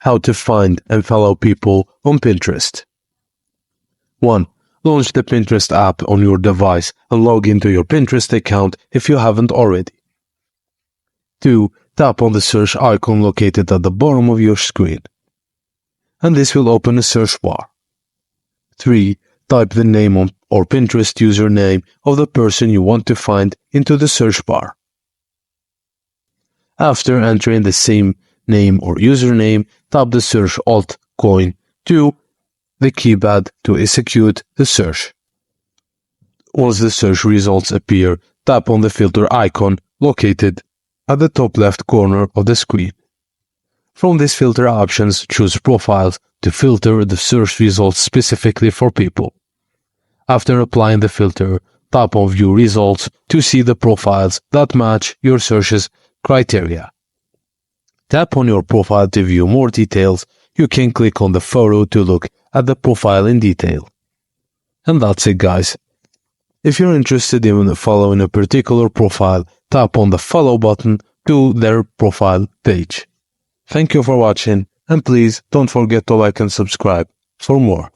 how to find and follow people on Pinterest. 1. Launch the Pinterest app on your device and log into your Pinterest account if you haven't already. 2. Tap on the search icon located at the bottom of your screen, and this will open a search bar. 3. Type the name or Pinterest username of the person you want to find into the search bar. After entering the same name or username, tap the search Alt coin to the keypad to execute the search. Once the search results appear, tap on the filter icon located at the top left corner of the screen. From these filter options, choose Profiles to filter the search results specifically for people. After applying the filter, tap on View Results to see the profiles that match your search's criteria. Tap on your profile to view more details. You can click on the photo to look at the profile in detail. And that's it, guys. If you're interested in following a particular profile, tap on the follow button to their profile page. Thank you for watching, and please don't forget to like and subscribe for more.